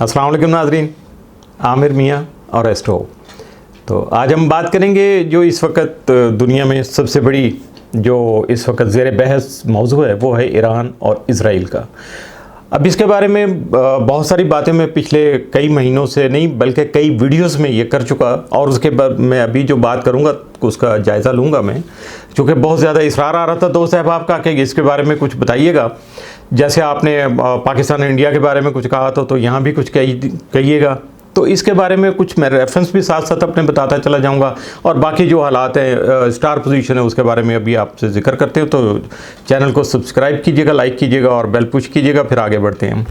अस्सलाम वालेकुम नाज़रीन, आमिर मियाँ और एस्ट्रो। तो आज हम बात करेंगे जो इस वक्त दुनिया में सबसे बड़ी जो इस वक्त ज़ेर बहस मौजू है वो है ईरान और इज़राइल का। अब इसके बारे में बहुत सारी बातें मैं पिछले कई महीनों से नहीं बल्कि कई वीडियोस में ये कर चुका, और उसके बाद मैं अभी जो बात करूँगा उसका जायज़ा लूँगा मैं, क्योंकि बहुत ज़्यादा इसरार आ रहा था दोस्त अहबाब का कि इसके बारे में कुछ बताइएगा। जैसे आपने पाकिस्तान इंडिया के बारे में कुछ कहा था तो यहाँ भी कुछ कहिएगा, तो इसके बारे में कुछ मैं रेफरेंस भी साथ साथ अपने बताता चला जाऊंगा। और बाकी जो हालात हैं, स्टार पोजीशन है, उसके बारे में अभी आपसे जिक्र करते हैं। तो चैनल को सब्सक्राइब कीजिएगा, लाइक कीजिएगा और बेल पुश कीजिएगा, फिर आगे बढ़ते हैं हम।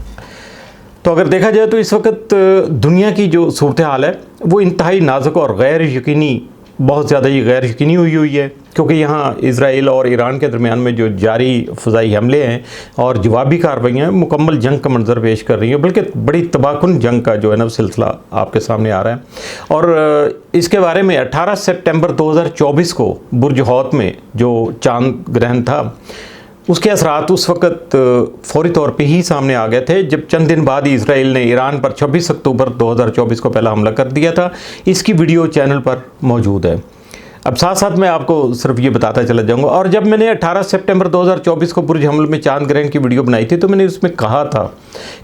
तो अगर देखा जाए तो इस वक्त दुनिया की जो सूरत हाल है वो इंतहाई नाजुक और गैर यकीनी, बहुत ज़्यादा ही गैर यकीनी हुई है, क्योंकि यहाँ इज़राइल और ईरान के दरमियान में जो जारी फ़ज़ाई हमले हैं और जवाबी कार्रवाइयाँ मुकम्मल जंग का मंजर पेश कर रही हैं, बल्कि बड़ी तबाहकुन जंग का जो है ना सिलसिला आपके सामने आ रहा है। और इसके बारे में 18 सितंबर 2024 को बुर्ज हौत में जो चांद ग्रहण था उसके असरात उस वक्त फौरी तौर पे ही सामने आ गए थे, जब चंद दिन बाद ही इजराइल ने ईरान पर 26 अक्टूबर 2024 को पहला हमला कर दिया था। इसकी वीडियो चैनल पर मौजूद है। अब साथ साथ मैं आपको सिर्फ ये बताता चला जाऊंगा। और जब मैंने 18 सितंबर 2024 को बुर्ज हमल में चांद ग्रहण की वीडियो बनाई थी तो मैंने उसमें कहा था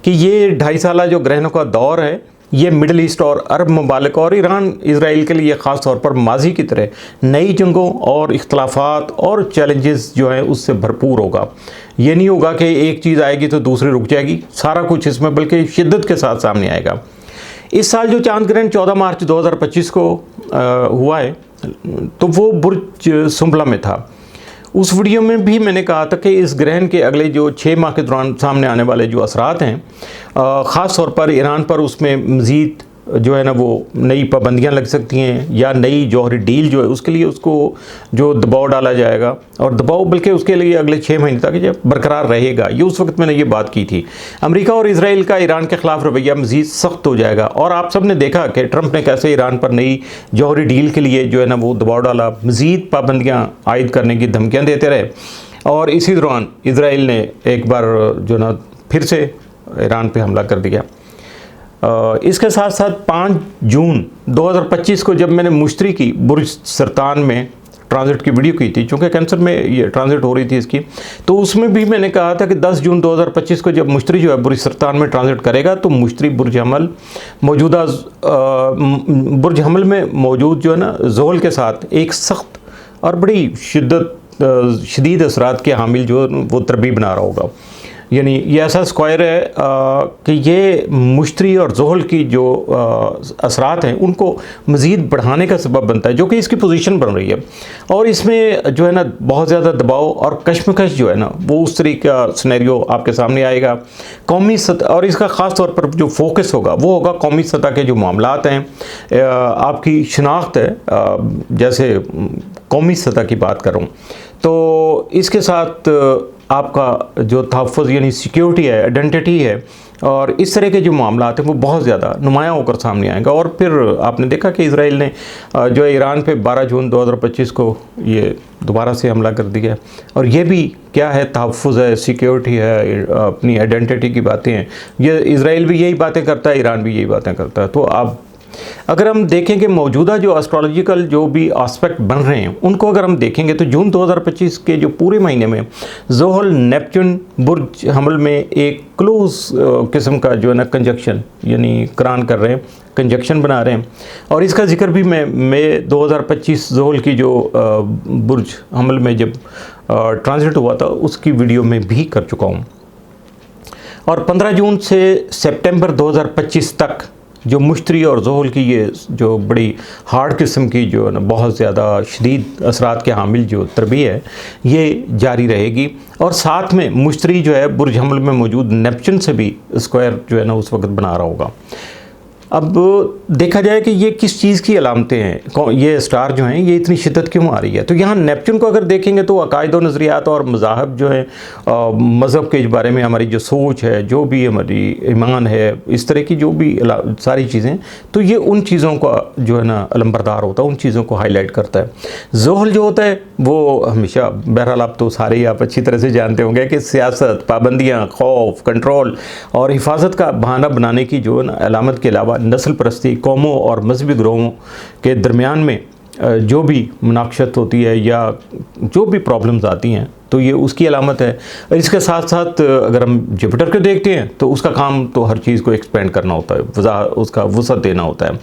कि ये 2.5 साल जो ग्रहणों का दौर है ये मिडल ईस्ट और अरब ममालिक और ईरान इसराइल के लिए ख़ास तौर पर माजी की तरह नई जंगों और इख्तलाफात और चैलेंजेस जो हैं उससे भरपूर होगा। ये नहीं होगा कि एक चीज़ आएगी तो दूसरी रुक जाएगी, सारा कुछ इसमें बल्कि शिद्दत के साथ सामने आएगा। इस साल जो चांद ग्रहण 14 मार्च 2025 को हुआ है तो वो बुर्ज सुंबला में था। उस वीडियो में भी मैंने कहा था कि इस ग्रहण के अगले जो 6 माह के दौरान सामने आने वाले जो असरात हैं, ख़ास तौर पर ईरान पर उसमें मज़ीद जो है ना वो नई पाबंदियां लग सकती हैं, या नई जौहरी डील जो है उसके लिए उसको जो दबाव डाला जाएगा, और दबाव बल्कि उसके लिए अगले 6 महीने तक जब बरकरार रहेगा। ये उस वक्त मैंने ये बात की थी। अमेरिका और इजराइल का ईरान के ख़िलाफ़ रवैया मज़ीद सख्त हो जाएगा। और आप सब ने देखा कि ट्रंप ने कैसे ईरान पर नई जौहरी डील के लिए जो है ना वो दबाव डाला, मज़ीद पाबंदियाँ आयद करने की धमकियाँ देते रहे। और इसी दौरान इजराइल ने एक बार जो ना फिर से ईरान पर हमला कर दिया। इसके साथ साथ 5 जून 2025 को जब मैंने मुश्तरी की बुर्ज सरतान में ट्रांजिट की वीडियो की थी, चूँकि कैंसर में ये ट्रांजिट हो रही थी इसकी, तो उसमें भी मैंने कहा था कि 10 जून 2025 को जब मुश्तरी जो है बुर्ज सरतान में ट्रांजिट करेगा तो मुश्तरी बुर्ज हमल मौजूदा बुर्ज हमल में मौजूद जो है ना ज़ोहल के साथ एक सख्त और बड़ी शदीद असरात के हामिल जो वो तरबीब बना रहा होगा। यानी ये ऐसा स्क्वायर है कि ये मुश्तरी और ज़ोहल की जो असरात हैं उनको मज़ीद बढ़ाने का सबब बनता है, जो कि इसकी पोजीशन बन रही है। और इसमें जो है ना बहुत ज़्यादा दबाव और कशमकश जो है ना वो उस तरीके का सिनेरियो आपके सामने आएगा कौमी सतह। और इसका ख़ास तौर पर जो फोकस होगा वो होगा कौमी सतह के जो मामलात हैं, आपकी शनाख्त है, जैसे कौमी सतह की बात करूँ तो इसके साथ आपका जो तहफ़्फ़ुज़ यानी सिक्योरिटी है, आइडेंटिटी है, और इस तरह के जो मामलात हैं वो बहुत ज़्यादा नुमायाँ होकर सामने आएगा। और फिर आपने देखा कि इजराइल ने जो ईरान पे 12 जून 2025 को ये दोबारा से हमला कर दिया। और ये भी क्या है, तहफ़्फ़ुज़ है, सिक्योरिटी है, अपनी आइडेंटिटी की बातें हैं। ये इजराइल भी यही बातें करता है, ईरान भी यही बातें करता है। तो आप अगर हम देखें कि मौजूदा जो एस्ट्रोलॉजिकल जो भी एस्पेक्ट बन रहे हैं उनको अगर हम देखेंगे तो जून 2025 के जो पूरे महीने में ज़ोहल नेपच्यून बुर्ज हमल में एक क्लोज किस्म का जो है ना कंजक्शन यानी करान कर रहे हैं, कंजक्शन बना रहे हैं। और इसका जिक्र भी मैं मई 2025 ज़ोहल की जो बुर्ज हमल में जब ट्रांजिट हुआ था उसकी वीडियो में भी कर चुका हूँ। और 15 जून से सितंबर 2025 तक जो मुश्तरी और ज़ोहल की ये जो बड़ी हार्ड किस्म की जो है ना बहुत ज़्यादा शदीद असरात के हामिल जो तरबी है ये जारी रहेगी। और साथ में मुश्तरी जो है बुर्ज हमल में मौजूद नेपच्यून से भी स्क्वायर जो है ना उस वक्त बना रहा होगा। अब देखा जाए कि ये किस चीज़ की अलामतें हैं, ये स्टार जो हैं ये इतनी शिद्दत क्यों आ रही है। तो यहाँ नेपच्यून को अगर देखेंगे तो अकायद व नज़रियात और मज़ाहब जो है, मज़हब के बारे में हमारी जो सोच है, जो भी हमारी ईमान है, इस तरह की जो भी सारी चीज़ें, तो ये उन चीज़ों का जो है ना अलंबरदार होता है, उन चीज़ों को हाईलाइट करता है। ज़ोहल जो होता है वो हमेशा, बहरहाल आप तो सारे ही आप अच्छी तरह से जानते होंगे कि सियासत, पाबंदियाँ, खौफ, कंट्रोल और हिफाजत का बहाना बनाने की जो है ना अलामत के अलावा नस्ल परस्ती, कौमों और मजहबी ग्रोहों के दरमियान में जो भी मुनाकशत होती है या जो भी प्रॉब्लम्स आती हैं तो ये उसकी अलामत है। इसके साथ साथ अगर हम जुपिटर को देखते हैं तो उसका काम तो हर चीज़ को एक्सपेंड करना होता है, उसका वसअत देना होता है,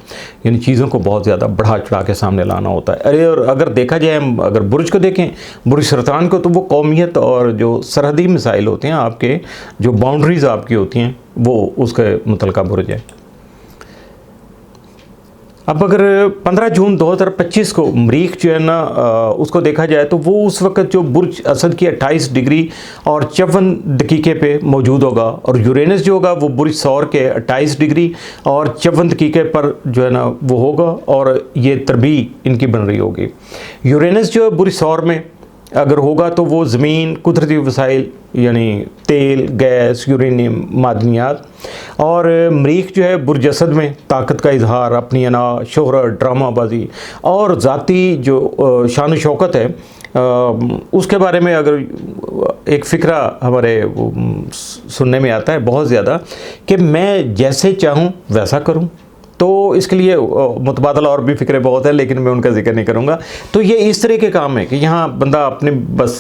यानी चीज़ों को बहुत ज़्यादा बढ़ा चढ़ा के सामने लाना होता है। अरे और अगर देखा जाए, अगर बुर्ज को देखें, बुर्ज सरतान को, तो वो कौमियत और जो सरहदी मिसाइल होते हैं आपके, जो बाउंड्रीज़ आपकी होती हैं, वो उसके मुतलका बुर्ज है। अब अगर 15 जून 2025 को मरीख जो है ना उसको देखा जाए तो वो उस वक्त जो बुर्ज असद की 28 डिग्री और 54 दकीके पे मौजूद होगा, और यूरेनस जो होगा वो बुर्ज सौर के 28 डिग्री और 54 दकीके पर जो है ना वो होगा, और ये तरबी इनकी बन रही होगी। यूरेनस जो है बुर्ज सौर में अगर होगा तो वो ज़मीन, कुदरती वसाइल यानी तेल, गैस, यूरेनियम, मादनियात, और मरीख जो है बुर्ज असद में ताकत का इजहार, अपनी अना, शोहरत, ड्रामाबाजी और ज़ाती जो शान शौकत है, उसके बारे में अगर एक फ़िक्रा हमारे सुनने में आता है बहुत ज़्यादा कि मैं जैसे चाहूँ वैसा करूँ। तो इसके लिए मुतबादला और भी फ़िक्रे बहुत हैं, लेकिन मैं उनका जिक्र नहीं करूँगा। तो ये इस तरह के काम है कि यहाँ बंदा अपने बस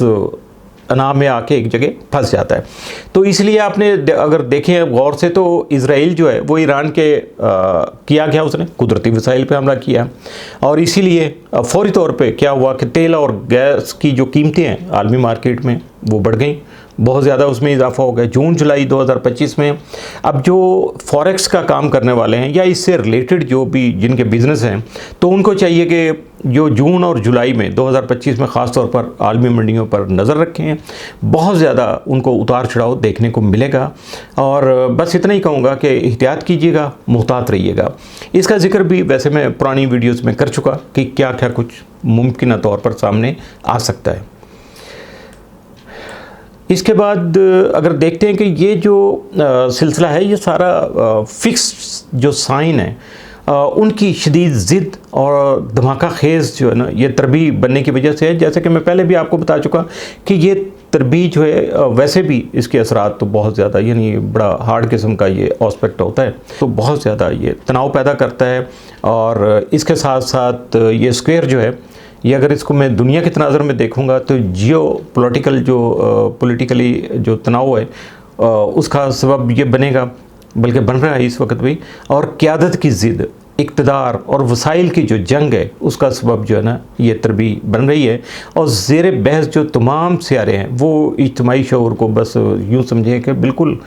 अना में आके एक जगह फंस जाता है। तो इसलिए आपने अगर देखें गौर से तो इज़राइल जो है वो ईरान के किया क्या, उसने कुदरती वसाइल पे हमला किया, और इसीलिए फौरी तौर पे क्या हुआ कि तेल और गैस की जो कीमतें हैं आलमी मार्केट में वो बढ़ गई, बहुत ज़्यादा उसमें इजाफा हो गया। जून जुलाई 2025 में अब जो फॉरेक्स का काम करने वाले हैं या इससे रिलेटेड जो भी जिनके बिज़नेस हैं, तो उनको चाहिए कि जो जून और जुलाई में 2025 में ख़ास तौर पर आलमी मंडियों पर नज़र रखें। बहुत ज़्यादा उनको उतार चढ़ाव देखने को मिलेगा, और बस इतना ही कहूँगा कि एहतियात कीजिएगा, मुहतात रहिएगा। इसका जिक्र भी वैसे मैं पुरानी वीडियोज़ में कर चुका कि क्या क्या कुछ मुमकिन तौर पर सामने आ सकता है। इसके बाद अगर देखते हैं कि ये जो सिलसिला है ये सारा फिक्स जो साइन है उनकी शदीद ज़िद और धमाका खेज़ जो है ना ये तरबी बनने की वजह से है। जैसे कि मैं पहले भी आपको बता चुका कि ये तरबी जो है वैसे भी इसके असरात तो बहुत ज़्यादा, यानी बड़ा हार्ड किस्म का ये एस्पेक्ट होता है, तो बहुत ज़्यादा ये तनाव पैदा करता है। और इसके साथ साथ ये स्क्वायर जो है ये अगर इसको मैं दुनिया के तनाज़र में देखूंगा तो जियो पोलिटिकल जो पॉलिटिकली जो तनाव है उसका सबब ये बनेगा, बल्कि बन रहा है इस वक्त भी। और क़यादत की ज़िद, इक़्तिदार और वसाइल की जो जंग है उसका सबब जो है ना ये तरबी बन रही है। और ज़ेर बहस जो तमाम सियारे हैं वो इज्तिमाई शऊर को बस यूँ समझें कि बिल्कुल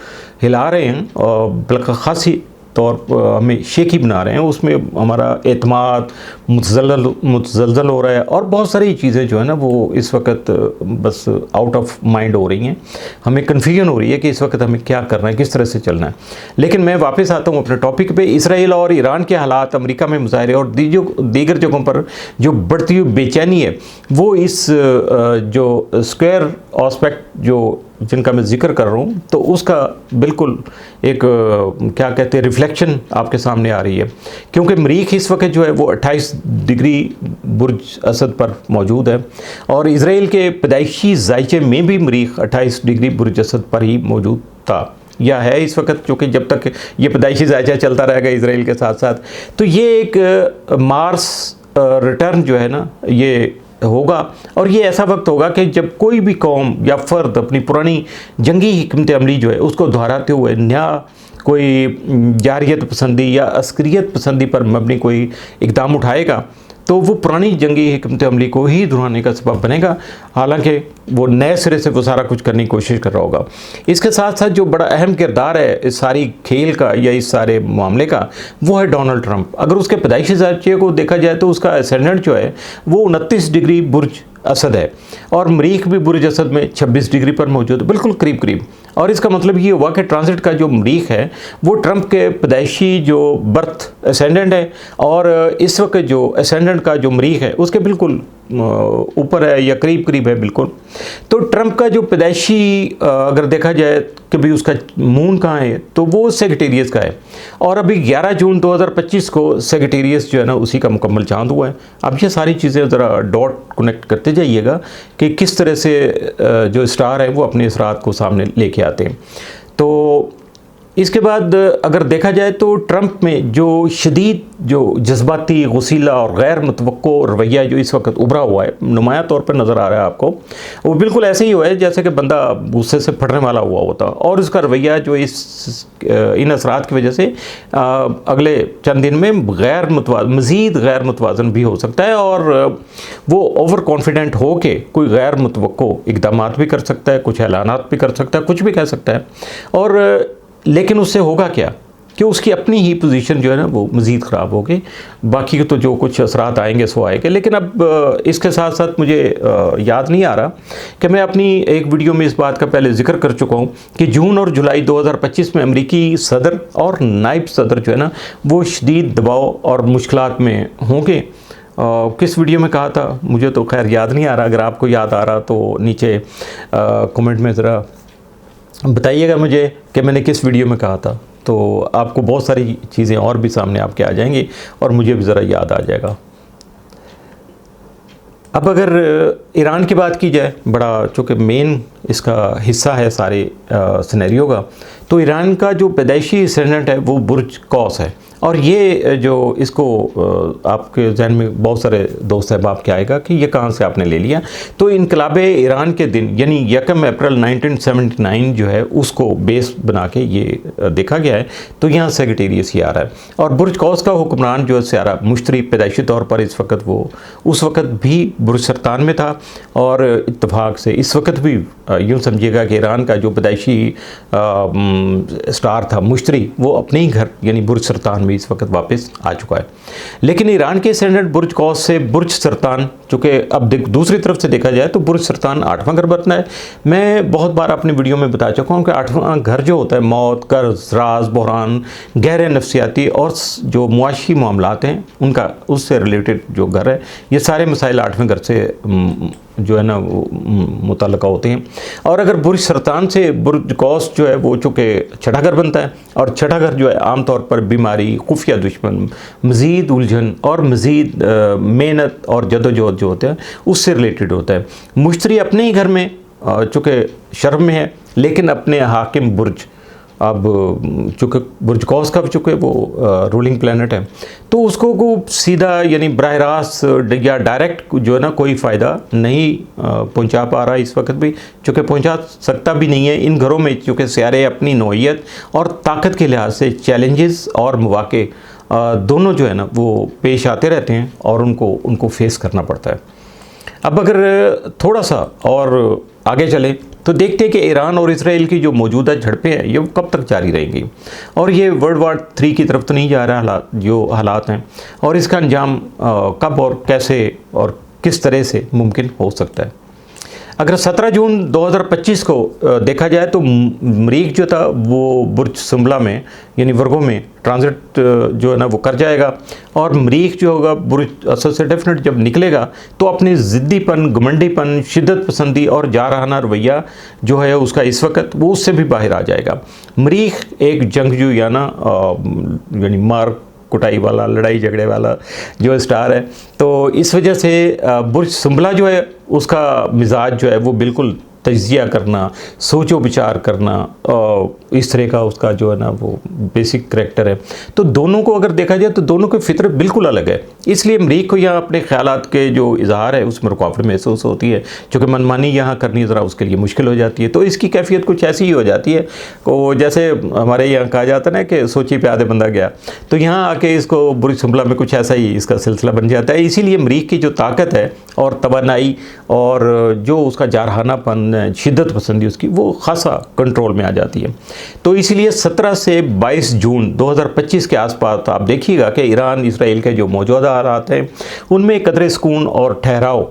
हिला रहे हैं, और बल्कि ख़ासी तौर हमें शेकी बना रहे हैं। उसमें हमारा एतमाद मुतज़लज़ल हो रहा है, और बहुत सारी चीज़ें जो है ना वो इस वक्त बस आउट ऑफ माइंड हो रही हैं। हमें कन्फ्यूजन हो रही है कि इस वक्त हमें क्या करना है, किस तरह से चलना है। लेकिन मैं वापस आता हूँ अपने टॉपिक पे। इसराइल और ईरान के हालात, अमेरिका में मुजाहरे और दीगर जगहों पर जो बढ़ती हुई बेचैनी है वो इस जो स्क्वायर एस्पेक्ट जो जिनका मैं जिक्र कर रहा हूँ तो उसका बिल्कुल एक क्या कहते हैं रिफ्लेक्शन आपके सामने आ रही है। क्योंकि मरीख इस वक्त जो है वो 28 डिग्री बुर्ज असद पर मौजूद है, और इज़राइल के पैदाइशी जायचे में भी मरीख 28 डिग्री बुर्ज असद पर ही मौजूद था या है इस वक्त, क्योंकि जब तक ये पैदाइशी जायचा चलता रहेगा इज़राइल के साथ साथ। तो ये एक मार्स रिटर्न जो है ना ये होगा, और ये ऐसा वक्त होगा कि जब कोई भी कौम या फ़र्द अपनी पुरानी जंगी हिकमत अमली जो है उसको दोहराते हुए नया कोई जारियत पसंदी या अस्करियत पसंदी पर मबनी कोई इक़दाम उठाएगा तो वो पुरानी जंगी हिकमत अमली को ही दोहराने का सबब बनेगा, हालांकि वो नए सिरे से वो सारा कुछ करने की कोशिश कर रहा होगा। इसके साथ साथ जो बड़ा अहम किरदार है इस सारी खेल का या इस सारे मामले का वो है डोनाल्ड ट्रंप। अगर उसके पैदाइशी ज़ायचे को देखा जाए तो उसका एसेंडेंट जो है वो 29 डिग्री बुर्ज असद है, और मरीख भी बुर्ज असद में 26 डिग्री पर मौजूद है, बिल्कुल करीब करीब। और इसका मतलब ये हुआ कि ट्रांजिट का जो मरीख है वो ट्रंप के पैदाइशी जो बर्थ असेंडेंट है, और इस वक्त जो असेंडेंट का जो मरीख है उसके बिल्कुल ऊपर है या करीब करीब है बिल्कुल। तो ट्रंप का जो पैदाइशी अगर देखा जाए कि भाई उसका मून कहाँ है, तो वो सेगिटेरियस का है, और अभी 11 जून 2025 को सेगिटेरियस जो है ना उसी का मुकम्मल चांद हुआ है। अब ये सारी चीज़ें ज़रा डॉट कनेक्ट करते जाइएगा कि किस तरह से जो स्टार है वो अपने इस रात को सामने लेके आते हैं। तो इसके बाद अगर देखा जाए तो ट्रंप में जो शदीद जो जज्बाती, गुस्सीला और गैर मुतवक्को रवैया जो इस वक्त उभरा हुआ है, नुमाया तौर पर नज़र आ रहा है आपको, वो बिल्कुल ऐसे ही हुआ है जैसे कि बंदा गुस्से से फटने वाला हुआ होता। और उसका रवैया जो इन असरात की वजह से अगले चंद दिन में मज़ीद गैर मुतवाज़न भी हो सकता है, और वो ओवर कॉन्फिडेंट हो के कोई गैर मुतवक्को इक़दामात भी कर सकता है, कुछ ऐलानात भी कर सकता है, कुछ भी कह सकता है। और लेकिन उससे होगा क्या कि उसकी अपनी ही पोजीशन जो है ना वो मज़ीद ख़राब होगी। बाकी तो जो कुछ असरात आएंगे सो आएंगे। लेकिन अब इसके साथ साथ मुझे याद नहीं आ रहा कि मैं अपनी एक वीडियो में इस बात का पहले जिक्र कर चुका हूँ कि जून और जुलाई 2025 में अमेरिकी सदर और नायब सदर जो है ना वो शदीद दबाव और मुश्किलात में होंगे। किस वीडियो में कहा था मुझे तो खैर याद नहीं आ रहा। अगर आपको याद आ रहा तो नीचे कमेंट में ज़रा बताइएगा मुझे कि मैंने किस वीडियो में कहा था, तो आपको बहुत सारी चीज़ें और भी सामने आपके आ जाएंगी और मुझे भी ज़रा याद आ जाएगा। अब अगर ईरान की बात की जाए, बड़ा चूँकि मेन इसका हिस्सा है सारे सिनेरियो का, तो ईरान का जो पैदाइशी एसेंडेंट है वो बुर्ज कौस है। और ये जो इसको आपके जहन में बहुत सारे दोस्त अहबाब के आएगा कि ये कहाँ से आपने ले लिया, तो इनकलाब ईरान के दिन यानी 1 अप्रैल 1979 जो है उसको बेस बना के ये देखा गया है। तो यहाँ सेगिटेरियस ही आ रहा है, और बुर्ज कौस का हुक्मरान जो है स्यारा मुश्तरी पैदाइशी तौर पर इस वक्त वो उस वक्त भी बुर्ज सरतान में था, और इत्तफाक से इस वक्त भी यूँ समझिएगा कि ईरान का जो पैदाइशी स्टार था मुश्तरी वो अपने ही घर यानी बुर्ज सरतान में इस वक्त वापस आ चुका है। लेकिन ईरान के एसेंडेंट बुर्ज कौस से बुर्ज सरतान, चूँकि अब दूसरी तरफ से देखा जाए तो बुर्ज सरतान 8वां घर बनता है। मैं बहुत बार अपनी वीडियो में बता चुका हूँ कि 8वां घर जो होता है मौत, कर्ज, राज, बहरान, गहरे नफ्सियाती और जो मुआशी मामलात हैं उनका उससे रिलेटेड जो घर है, ये सारे मसाइल 8वें घर से जो है ना मुतल्लका होते हैं। और अगर बुर्ज सरतान से बुर्ज कौस जो है वो चूँकि छठा घर बनता है, और छठा घर जो है आमतौर पर बीमारी, खुफिया दुश्मन, मज़ीद उलझन और मज़ीद मेहनत और जदोजहद जो होता है उससे रिलेटेड होता है। मुश्तरी अपने ही घर में चूँकि शर्म में है, लेकिन अपने हाकिम बुर्ज, अब चूँकि बुर्ज कौस का चूँकि वो रूलिंग प्लैनेट है, तो उसको को सीधा यानी बराह रास्त या डायरेक्ट जो है ना कोई फ़ायदा नहीं पहुंचा पा रहा इस वक्त भी, चूँकि पहुंचा सकता भी नहीं है। इन घरों में चूँकि सियारे अपनी नौइयत और ताकत के लिहाज से चैलेंजेस और मौके दोनों जो है ना वो पेश आते रहते हैं और उनको फेस करना पड़ता है। अब अगर थोड़ा सा और आगे चले तो देखते हैं कि ईरान और इसराइल की जो मौजूदा झड़पें हैं ये कब तक जारी रहेंगी, और ये वर्ल्ड वार 3 की तरफ तो नहीं जा रहा जो हालात हैं, और इसका अंजाम कब और कैसे और किस तरह से मुमकिन हो सकता है। अगर 17 जून 2025 को देखा जाए तो मरीख जो था वो बुर्ज सुम्बला में यानी वर्गों में ट्रांजिट जो है ना वो कर जाएगा, और मरीख जो होगा बुर्ज असद से डेफिनेट जब निकलेगा तो अपनी ज़िद्दीपन, घमंडीपन, शिद्दत पसंदी और जारहाना रवैया जो है उसका इस वक्त वो उससे भी बाहर आ जाएगा। मरीख एक जंगजू यानी मार कुटाई वाला, लड़ाई झगड़े वाला जो स्टार है, तो इस वजह से बुर्ज सुम्बला जो है उसका मिजाज जो है वो बिल्कुल तजिया करना, सोचो विचार करना, इस तरह का उसका जो है ना वो बेसिक करैक्टर है। तो दोनों को अगर देखा जाए तो दोनों की फितरत बिल्कुल अलग है, इसलिए मरीख को यहाँ अपने ख्यालात के जो इजहार है उसमें रुकावट महसूस होती है, क्योंकि मनमानी यहाँ करनी ज़रा उसके लिए मुश्किल हो जाती है। तो इसकी कैफियत कुछ ऐसी ही हो जाती है, तो जैसे हमारे यहाँ कहा जाता है ना कि सोची पे आधे बंदा गया, तो यहाँ आके इसको बुर्ज सुम्बला में कुछ ऐसा ही इसका सिलसिला बन जाता है। इसीलिए मरीख की जो ताकत है और तवानाई और जो उसका जारहानापन, शिद्दत पसंदी उसकी वो खासा कंट्रोल में आ जाती है। तो इसीलिए 17 से 22 जून 2025 के आसपास आप देखिएगा कि ईरान इसराइल के जो मौजूदा हालात हैं उनमें कदरे सुकून और ठहराव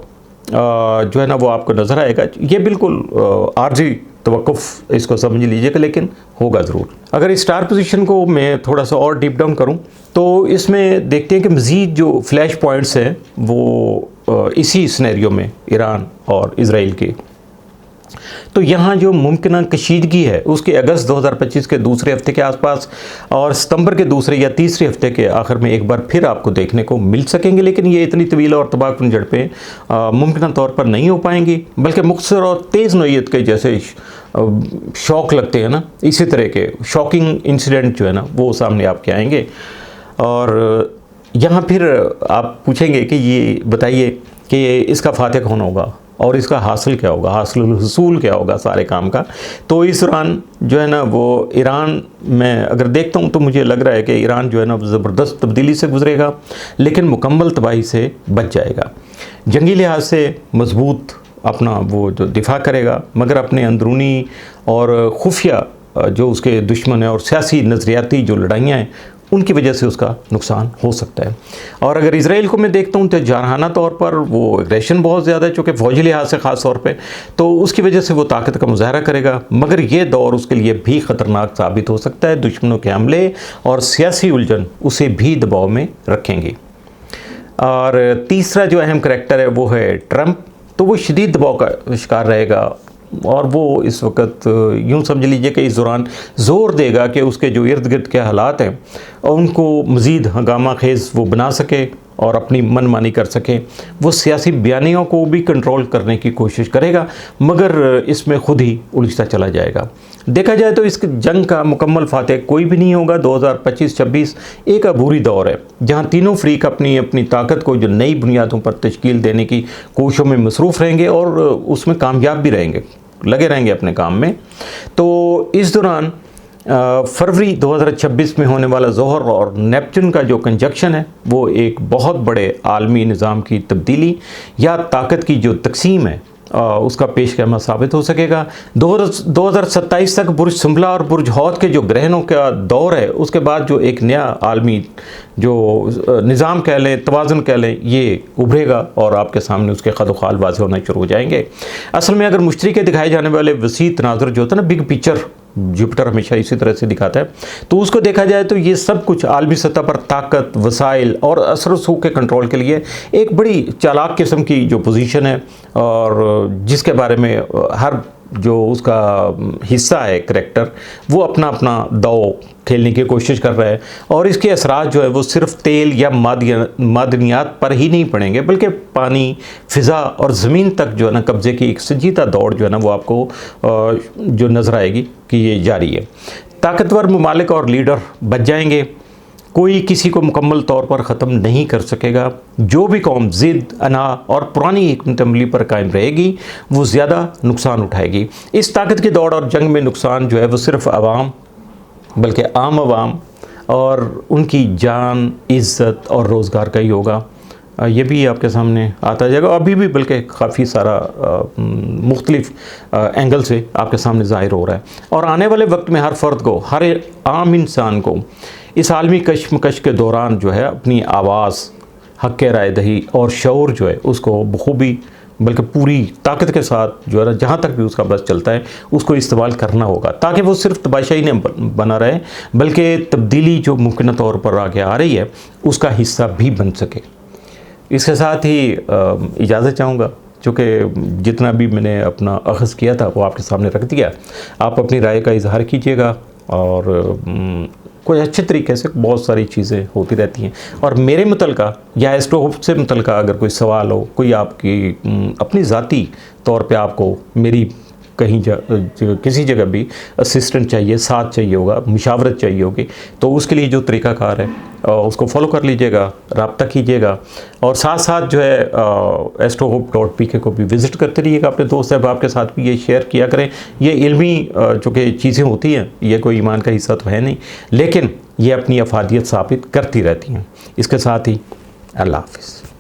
जो है ना वो आपको नज़र आएगा। ये बिल्कुल आर्जी तवक्कुफ़ इसको समझ लीजिएगा, लेकिन होगा ज़रूर। अगर इस स्टार पोजीशन को मैं थोड़ा सा और डीप डाउन करूं तो इसमें देखते हैं कि मज़ीद जो फ्लैश पॉइंट्स हैं वो इसी सिनेरियो में ईरान और इज़राइल के। तो यहाँ जो मुमकिन कशीदगी है उसके अगस्त 2025 के दूसरे हफ्ते के आसपास और सितंबर के दूसरे या तीसरे हफ्ते के आखिर में एक बार फिर आपको देखने को मिल सकेंगे, लेकिन ये इतनी तवील और तबाहकुन झड़पें मुमकिन तौर पर नहीं हो पाएंगी, बल्कि मुख्तसर और तेज़ नौइयत के जैसे शौक लगते हैं ना, इसी तरह के शॉकिंग इंसिडेंट जो है ना वो सामने आपके आएंगे। और यहाँ फिर आप पूछेंगे कि ये बताइए कि इसका फातिह कौन होगा और इसका हासिल क्या होगा, हासिल हुसूल क्या होगा सारे काम का। तो इस दौरान जो है ना वो ईरान में अगर देखता हूँ तो मुझे लग रहा है कि ईरान जो है ना ज़बरदस्त तब्दीली से गुजरेगा, लेकिन मुकम्मल तबाही से बच जाएगा। जंगी लिहाज से मजबूत अपना वो जो दिफा करेगा, मगर अपने अंदरूनी और खुफिया जो उसके दुश्मन है और सियासी नज़रियाती जो लड़ाइयाँ हैं उनकी वजह से उसका नुकसान हो सकता है। और अगर इसराइल को मैं देखता हूँ तो जारहाना तौर पर वो एग्रेशन बहुत ज़्यादा है, चूँकि फ़ौजी लिहाज से ख़ास तौर पे, तो उसकी वजह से वो ताकत का मुजाहरा करेगा, मगर ये दौर उसके लिए भी ख़तरनाक साबित हो सकता है। दुश्मनों के हमले और सियासी उलझन उसे भी दबाव में रखेंगी। और तीसरा जो अहम करैक्टर है वो है ट्रंप। तो वो शदीद दबाव का शिकार रहेगा और वो इस वक्त यूँ समझ लीजिए कि इस दौरान ज़ोर देगा कि उसके जो इर्द गिर्द के हालात हैं उनको मज़ीद हंगामा खेज़ वो बना सके और अपनी मनमानी कर सके। वो सियासी बयानियों को भी कंट्रोल करने की कोशिश करेगा, मगर इसमें ख़ुद ही उलझता चला जाएगा। देखा जाए तो इस जंग का मुकम्मल फातिह कोई भी नहीं होगा। 2025-26 एक अबूरी दौर है जहां तीनों फ़रीक अपनी अपनी ताकत को जो नई बुनियादों पर तश्कील देने की कोशिशों में मसरूफ़ रहेंगे और उसमें कामयाब भी रहेंगे, लगे रहेंगे अपने काम में। तो इस दौरान फरवरी 2026 में होने वाला ज़ोहर और नेपच्यून का जो कंजक्शन है वो एक बहुत बड़े आलमी निज़ाम की तब्दीली या ताकत की जो तकसीम है उसका पेशकदमा साबित हो सकेगा। 2027 तक बुर्ज सुंबला और बुर्ज हौद के जो ग्रहणों का दौर है उसके बाद जो एक नया आलमी जो निज़ाम कह लें, तवाज़ुन कह लें, ये उभरेगा और आपके सामने उसके खद-व-खाल वाज़ेह होना शुरू हो जाएंगे। असल में अगर मुश्तरी के दिखाए जाने वाले वसी तनाज़ुर जो होता है ना, बिग पिक्चर, जुपिटर हमेशा इसी तरह से दिखाता है, तो उसको देखा जाए तो ये सब कुछ आलमी सतह पर ताकत, वसाइल और असर रसूख के कंट्रोल के लिए एक बड़ी चालाक किस्म की जो पोजीशन है और जिसके बारे में हर जो उसका हिस्सा है करैक्टर वो अपना अपना दाव खेलने की कोशिश कर रहा है। और इसके असरात जो है वो सिर्फ तेल या मादनियात पर ही नहीं पड़ेंगे, बल्कि पानी, फ़िज़ा और ज़मीन तक जो है ना कब्ज़े की एक संजीदा दौड़ जो है ना वो आपको जो नज़र आएगी कि ये जारी है। ताकतवर ममालिक और लीडर बच जाएंगे, कोई किसी को मुकम्मल तौर पर ख़त्म नहीं कर सकेगा। जो भी कौम ज़िद, अना और पुरानी हिकमत अमली पर कायम रहेगी वो ज़्यादा नुकसान उठाएगी। इस ताकत की दौड़ और जंग में नुकसान जो है वो सिर्फ आवाम, बल्कि आम आवाम और उनकी जान, इज़्ज़त और रोज़गार का ही होगा। ये भी आपके सामने आता जाएगा, अभी भी बल्कि काफ़ी सारा मुख्तलिफ एंगल से आपके सामने ज़ाहिर हो रहा है। और आने वाले वक्त में हर फ़र्द को, हर आम इंसान को इस आलमी कशमकश के दौरान जो है अपनी आवाज़, हक़ राय दही और शऊर जो है उसको बखूबी बल्कि पूरी ताकत के साथ जो है ना जहाँ तक भी उसका बस चलता है उसको इस्तेमाल करना होगा, ताकि वो सिर्फ तबाशाई नहीं बना रहे बल्कि तब्दीली जो मुमकिन तौर पर आगे आ रही है उसका हिस्सा भी बन सके। इसके साथ ही इजाज़त चाहूँगा, चूँकि जितना भी मैंने अपना अख़ज़ किया था वो आपके सामने रख दिया। आप अपनी राय का इजहार कीजिएगा और कोई अच्छे तरीके से बहुत सारी चीज़ें होती रहती हैं। और मेरे मुतलका या एस्ट्रो से मुतलका अगर कोई सवाल हो, कोई आपकी अपनी ज़ाती तौर पे आपको मेरी कहीं किसी जगह भी असिस्टेंट चाहिए, साथ चाहिए होगा, मुशावरत चाहिए होगी, तो उसके लिए जो तरीक़ाकार है उसको फॉलो कर लीजिएगा, रब्ता कीजिएगा। और साथ साथ जो है astrohope.pk को भी विज़िट करते रहिएगा, अपने दोस्त अहबाब के साथ भी ये शेयर किया करें। ये इल्मी चूँकि चीज़ें होती हैं, ये कोई ईमान का हिस्सा तो है नहीं, लेकिन ये अपनी अफादियत साबित करती रहती हैं। इसके साथ ही अल्लाह हाफ़िज़।